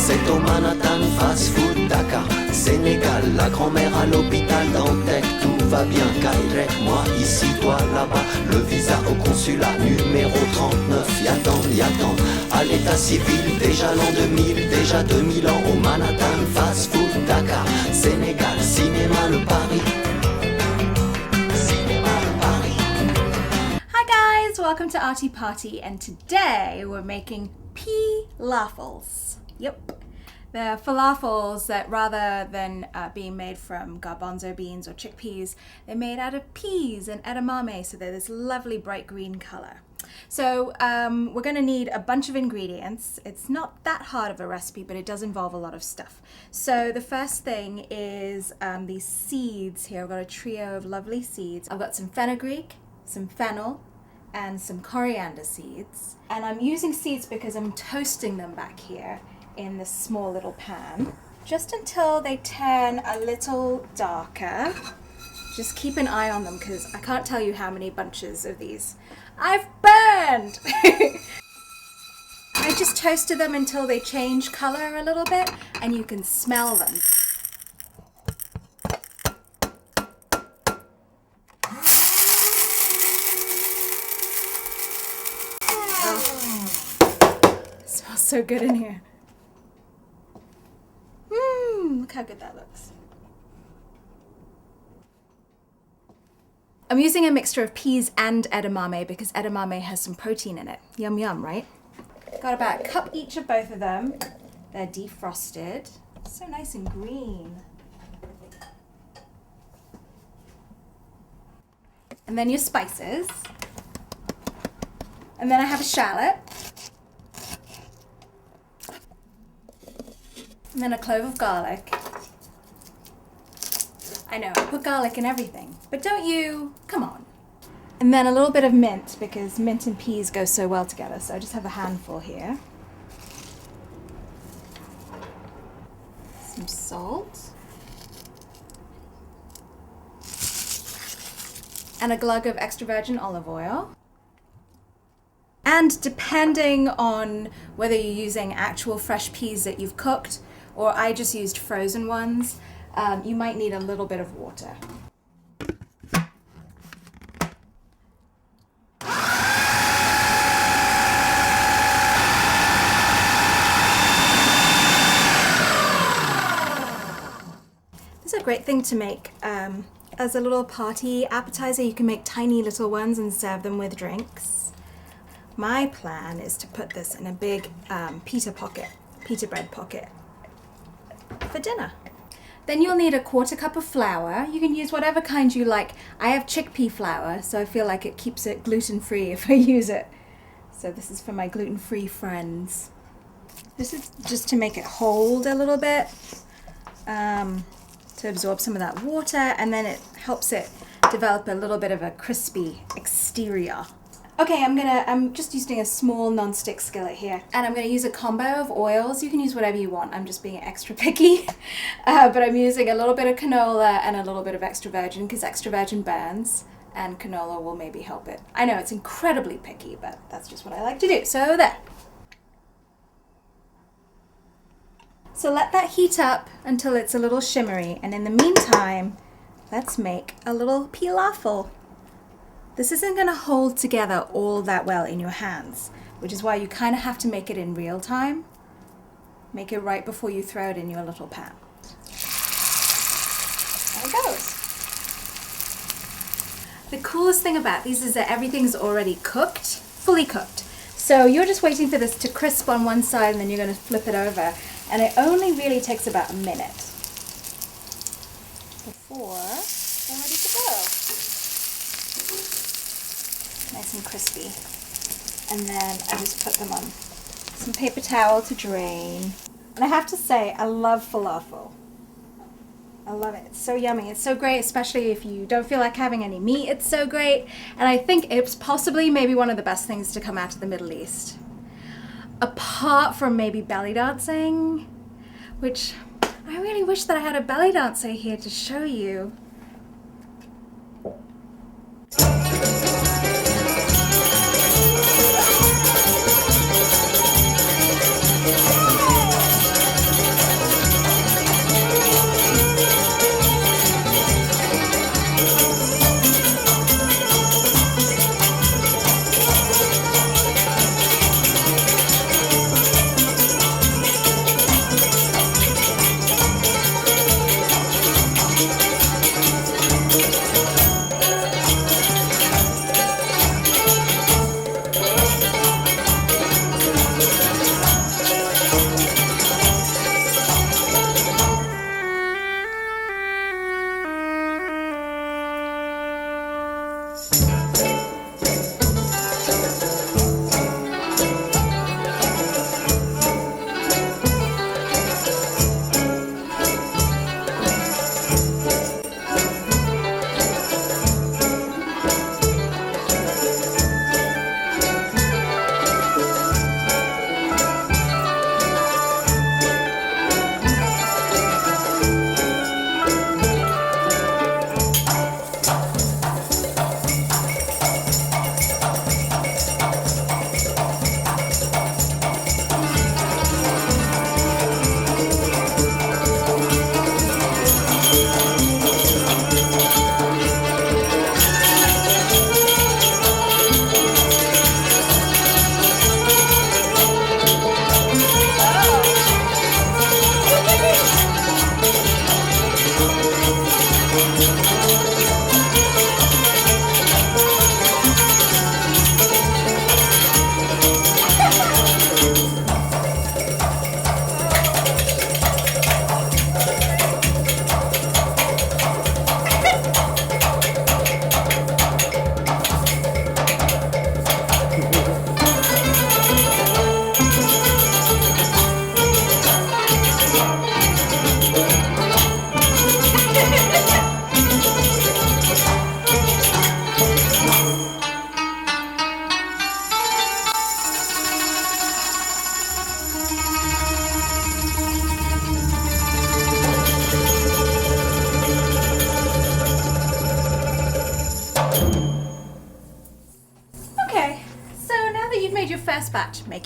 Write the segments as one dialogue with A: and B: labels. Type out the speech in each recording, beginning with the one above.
A: c'est au Manhattan, fast food, Dakar, Sénégal, la grand-mère à l'hôpital Dantec, tout va bien, Caire, moi ici, toi là-bas, le visa au consulat numéro 39, y'attend, à l'état civil, déjà l'an 2000, déjà 2000 ans, au Manhattan, fast food, Dakar, Sénégal, cinéma, le Paris.
B: Welcome to Aarti Paarti, and today we're making Pea-lafels. Yep, they're falafels that rather than being made from garbanzo beans or chickpeas, they're made out of peas and edamame, so they're this lovely bright green color. So we're going to need a bunch of ingredients. It's not that hard of a recipe, but it does involve a lot of stuff. So the first thing is these seeds here. I've got a trio of lovely seeds. I've got some fenugreek, some fennel, and some coriander seeds. And I'm using seeds because I'm toasting them back here in this small little pan, just until they turn a little darker. Just keep an eye on them because I can't tell you how many bunches of these I've burned. I just toasted them until they change color a little bit and you can smell them. So good in here. Look how good that looks. I'm using a mixture of peas and edamame because edamame has some protein in it. Yum yum, right? Got about a cup each of both of them. They're defrosted. So nice and green. And then your spices. And then I have a shallot. And then a clove of garlic. I know, I put garlic in everything, but don't you? Come on. And then a little bit of mint, because mint and peas go so well together, so I just have a handful here. Some salt. And a glug of extra virgin olive oil. And depending on whether you're using actual fresh peas that you've cooked, or I just used frozen ones, you might need a little bit of water. This is a great thing to make as a little party appetizer. You can make tiny little ones and serve them with drinks. My plan is to put this in a big pita bread pocket for dinner. Then you'll need a quarter cup of flour. You can use whatever kind you like. I have chickpea flour, so I feel like it keeps it gluten-free if I use it. So this is for my gluten-free friends. This is just to make it hold a little bit, to absorb some of that water, and then it helps it develop a little bit of a crispy exterior. Okay, I'm just using a small non-stick skillet here, and I'm going to use a combo of oils. You can use whatever you want. I'm just being extra picky, but I'm using a little bit of canola and a little bit of extra virgin because extra virgin burns, and canola will maybe help it. I know it's incredibly picky, but that's just what I like to do. So there. So let that heat up until it's a little shimmery, and in the meantime, let's make a little Pea-lafel. This isn't going to hold together all that well in your hands, which is why you kind of have to make it in real time. Make it right before you throw it in your little pan. There it goes. The coolest thing about these is that everything's already cooked, fully cooked. So you're just waiting for this to crisp on one side and then you're going to flip it over. And it only really takes about a minute before they're ready to go. Nice and crispy. And then I just put them on some paper towel to drain. And I have to say, I love falafel. I love it. It's so yummy. It's so great, especially if you don't feel like having any meat. It's so great. And I think it's possibly maybe one of the best things to come out of the Middle East. Apart from maybe belly dancing, which I really wish that I had a belly dancer here to show you.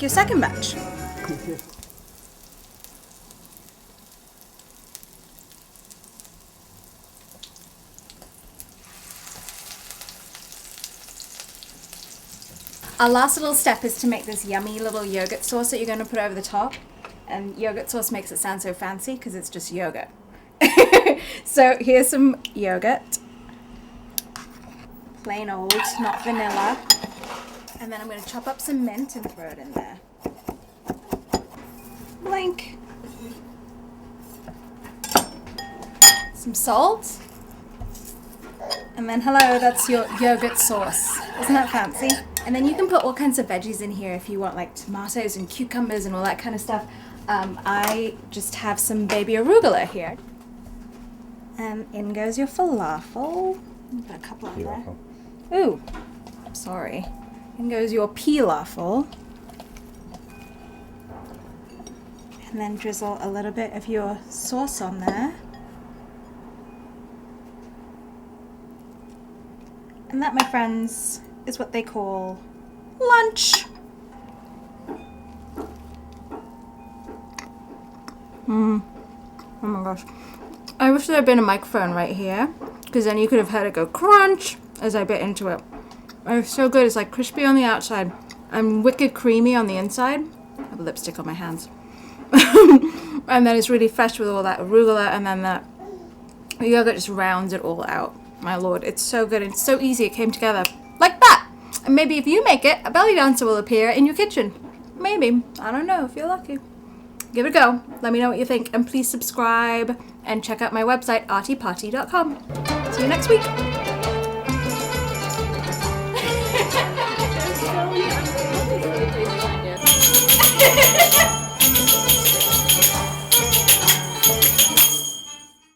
B: make your second batch. Our last little step is to make this yummy little yogurt sauce that you're going to put over the top. And yogurt sauce makes it sound so fancy because it's just yogurt. So here's some yogurt. Plain old, not vanilla. And then I'm going to chop up some mint and throw it in there. Blink. Some salt. And then hello, that's your yogurt sauce. Isn't that fancy? And then you can put all kinds of veggies in here if you want, like tomatoes and cucumbers and all that kind of stuff. I just have some baby arugula here. And in goes your falafel. Put a couple on there. Ooh, sorry. In goes your Pea-lafel. And then drizzle a little bit of your sauce on there. And that, my friends, is what they call lunch. Oh my gosh. I wish there had been a microphone right here, because then you could have heard it go crunch as I bit into it. It's so good. It's like crispy on the outside and wicked creamy on the inside. I have lipstick on my hands. And then it's really fresh with all that arugula, and then that yogurt just rounds it all out. My lord, it's so good. It's so easy. It came together like that. And maybe if you make it, a belly dancer will appear in your kitchen. Maybe. I don't know if you're lucky. Give it a go. Let me know what you think. And please subscribe and check out my website, aartiparty.com. See you next week.